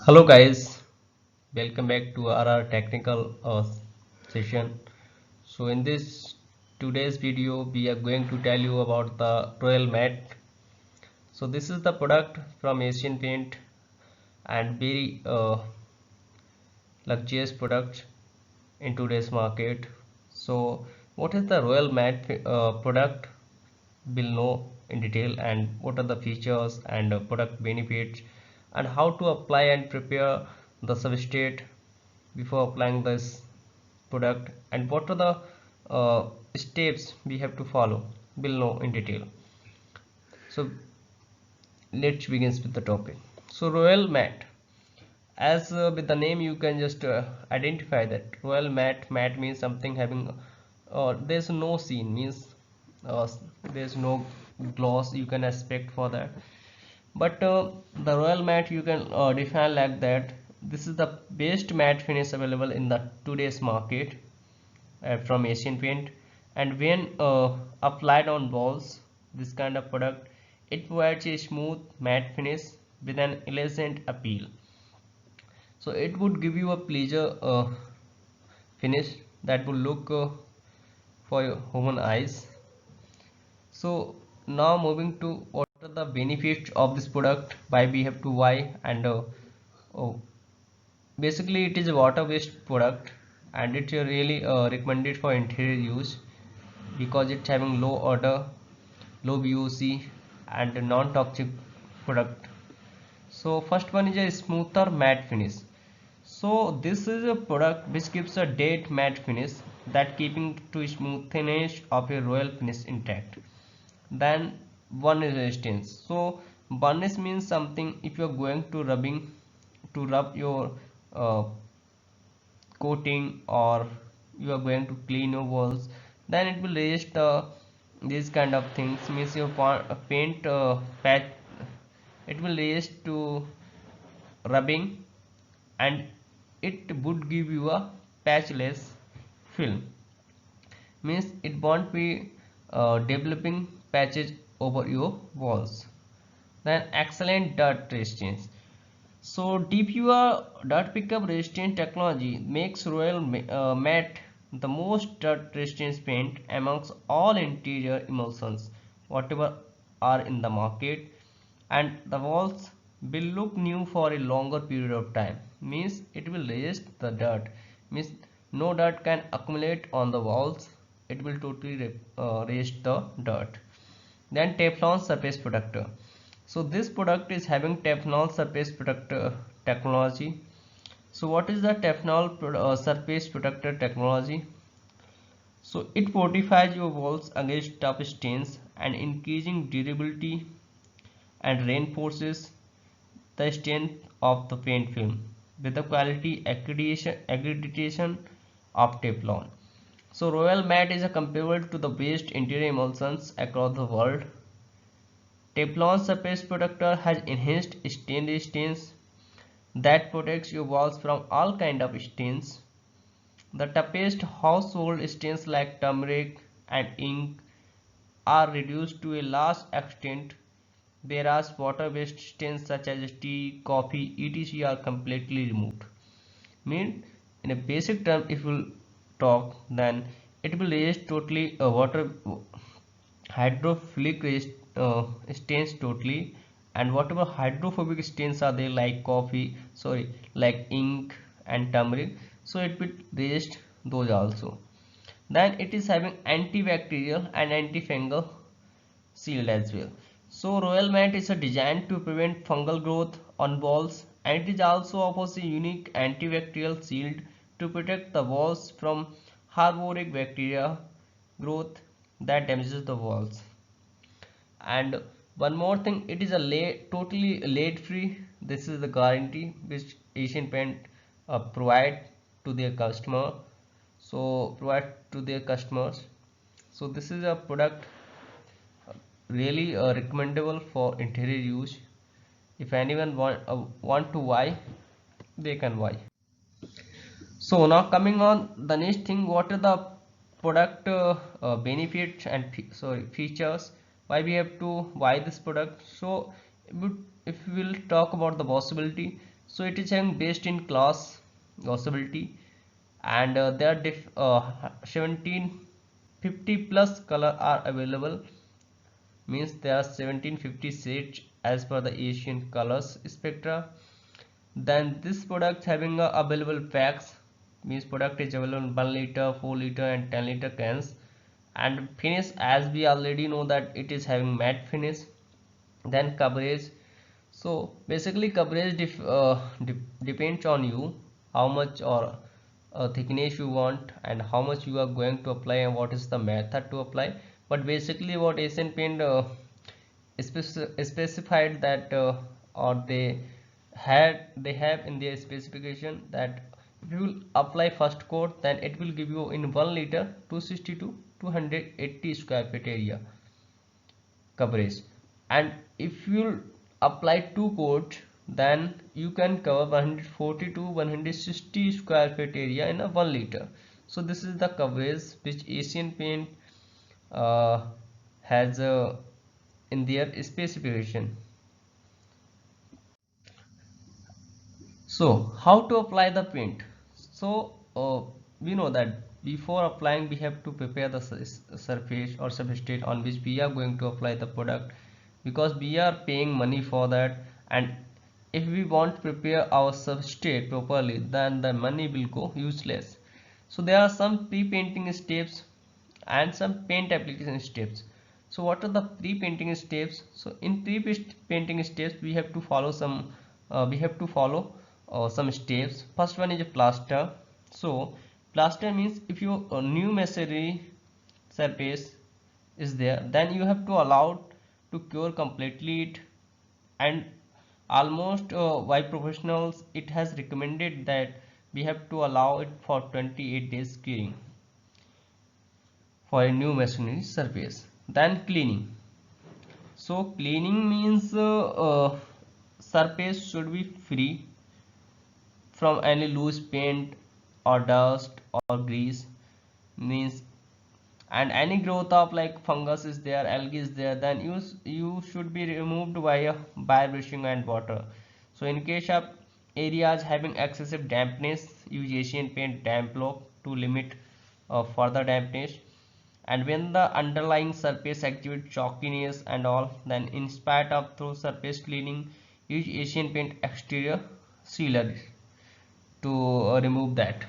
Hello guys, welcome back to our technical session. So in this today's video we are going to tell you about the Royal Mat. So this is the product from Asian Paint and very luxurious product in today's market. So what is the Royal Mat product? We'll know in detail, and what are the features and product benefits and how to apply and prepare the substrate before applying this product, and what are the steps we have to follow. We'll know in detail. So let's begin with the topic. So Royal Mat, as with the name you can just identify that Royal Mat means something having there's no scene, means uh, there's no gloss you can expect for that. But the Royal Mat you can define like that: this is the best matte finish available in the today's market from Asian Paint, and when applied on walls, this kind of product, it provides a smooth matte finish with an elegant appeal. So it would give you a pleasure finish that will look for your human eyes. So now moving to what are the benefits of this product, why we have to buy, and oh, basically it is a water based product, and it's really recommended for interior use because it's having low odor, low VOC, and a non-toxic product. So first one is a smoother matte finish. So this is a product which gives a dead matte finish that keeping to smoothness of a royal finish intact. Then burnish resistance. So burnish means something if you are going to rub your uh, coating, or you are going to clean your walls, then it will resist these kind of things, means your paint patch, it will resist to rubbing, and it would give you a patchless film, means it won't be developing patches over your walls. Then excellent dirt resistance. So DPUR dirt pickup resistant technology makes Royal Matte the most dirt resistant paint amongst all interior emulsions whatever are in the market, and the walls will look new for a longer period of time, means it will resist the dirt, means no dirt can accumulate on the walls, it will totally resist the dirt. Then Teflon surface protector. So this product is having Teflon surface protector technology. So what is the Teflon surface protector technology? So it fortifies your walls against tough stains and increasing durability, and reinforces the strength of the paint film with the quality accreditation of Teflon. So Royal Matte is comparable to the best interior emulsions across the world. Teflon surface protector has enhanced stain resistance that protects your walls from all kind of stains. The toughest household stains like turmeric and ink are reduced to a large extent, whereas water-based stains such as tea, coffee, etc. are completely removed. Mean in a basic term, if we talk, then it will resist totally water hydrophilic stains totally, and whatever hydrophobic stains are there like coffee, sorry, like ink and turmeric, so it will resist those also. Then it is having antibacterial and antifungal shield as well. So Royal Mat is a designed to prevent fungal growth on walls, and it is also offers a unique antibacterial shield to protect the walls from harboring bacteria growth that damages the walls. And one more thing, it is a totally lead free. This is the guarantee which Asian Paint provide to their customer. So provide to their customers. So this is a product really recommendable for interior use. If anyone want to buy, they can buy. So now coming on the next thing, what are the product benefits and sorry features, why we have to buy this product. So if we will talk about the possibility, So it is having best in class glossability, and there are 1750 plus color are available, means there are 1750 shades as per the Asian colors spectra. Then this product having available packs, means product is available in 1 liter, 4 liter and 10 liter cans. And finish, as we already know that it is having matte finish. Then coverage, so basically coverage depends on you, how much or thickness you want and how much you are going to apply and what is the method to apply. But basically what Asian Paint specified that, or they have in their specification that if you will apply first coat, then it will give you in 1 liter 260 to 280 square feet area coverage. And if you apply two coats, then you can cover 140 to 160 square feet area in a 1 liter. So this is the coverage which Asian Paint uh, has in their specification. So how to apply the paint? So we know that before applying we have to prepare the surface or substrate on which we are going to apply the product, because we are paying money for that. And if we want to prepare our substrate properly, then the money will go useless. So there are some pre-painting steps and some paint application steps. So what are the pre-painting steps? So in pre-painting steps we have to follow some steps. First one is a plaster. So plaster means if your new masonry surface is there, then you have to allow to cure completely it. And almost by professionals it has recommended that we have to allow it for 28 days curing for a new masonry surface. Then cleaning. So cleaning means surface should be free from any loose paint or dust or grease, means, and any growth of like fungus is there, algae is there, then you should be removed by brushing and water. So in case of areas having excessive dampness, use Asian Paint damp block to limit further dampness. And when the underlying surface exhibits chalkiness and all, then in spite of through surface cleaning, use Asian Paint exterior sealer to remove that.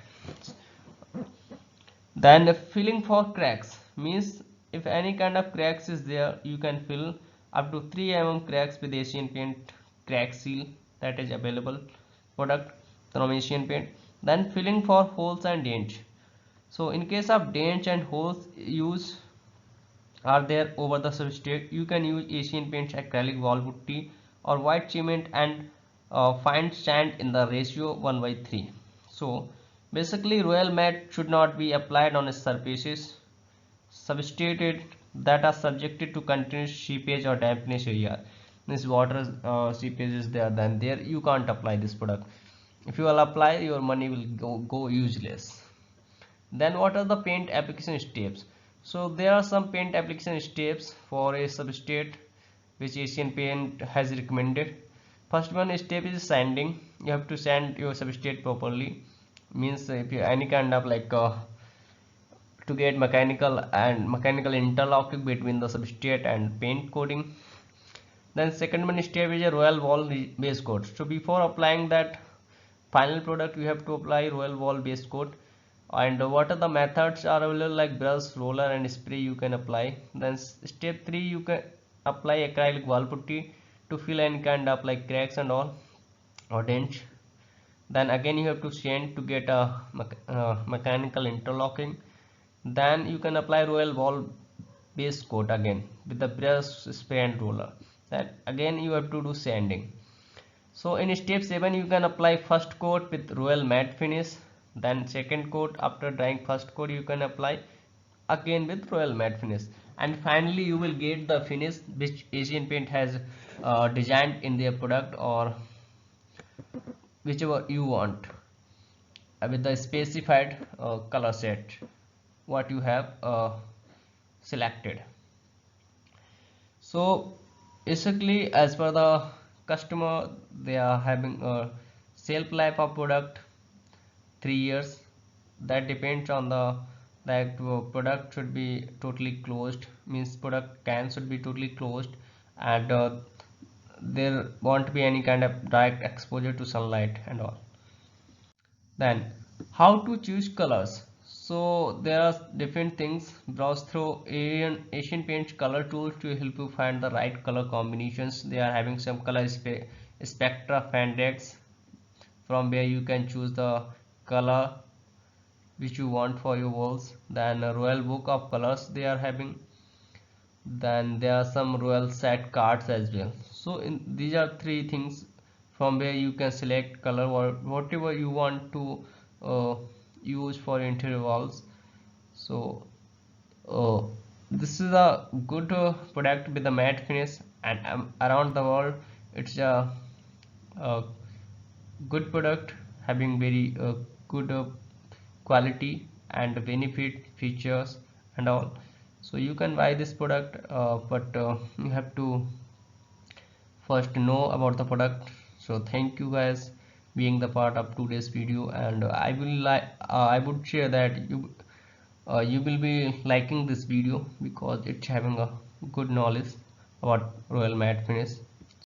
Then filling for cracks, means if any kind of cracks is there, you can fill up to 3 mm cracks with Asian Paint crack seal, that is available product from Asian Paint. Then filling for holes and dents. So in case of dents and holes use are there over the substrate, you can use Asian Paint's acrylic wall putty or white cement and fine sand in the ratio 1:3. So basically royal matte should not be applied on surfaces substrated that are subjected to continuous seepage or dampness area. This water seepage is there, then there you can't apply this product. If you will apply, your money will go useless. Then what are the paint application steps? So there are some paint application steps for a substrate which Asian Paint has recommended. First one step is sanding. You have to sand your substrate properly, means if you any kind of like to get mechanical interlocking between the substrate and paint coating. Then second one step is a royal wall base coat. So before applying that final product, you have to apply royal wall base coat. And what are the methods are available, like brush, roller and spray you can apply. Then step 3, you can apply acrylic wall putty to fill any kind of like cracks and all or dents. Then again you have to sand to get a mechanical interlocking. Then you can apply royal wall base coat again with the brush, spray and roller. Then again you have to do sanding. So in step 7 you can apply first coat with royal matte finish. Then second coat, after drying first coat you can apply again with royal matte finish. And finally you will get the finish which Asian Paint has designed in their product, or whichever you want, with the specified color set what you have selected. So basically as per the customer, they are having shelf life of product 3 years. That depends on the that product should be totally closed, means product can should be totally closed, and there won't be any kind of direct exposure to sunlight and all. Then how to choose colors. So there are different things. Browse through Asian Paints color tools to help you find the right color combinations. They are having some color spectra fan decks from where you can choose the color which you want for your walls. Then a royal book of colors they are having. Then there are some royal set cards as well. So these are three things from where you can select color or whatever you want to uh, use for interior walls. So uh, this is a good product with a matte finish, and around the world it's a good product having very good quality and benefit features and all. So you can buy this product, but you have to first know about the product. So thank you guys being the part of today's video, and I would share that you will be liking this video because it's having a good knowledge about royal matte finish.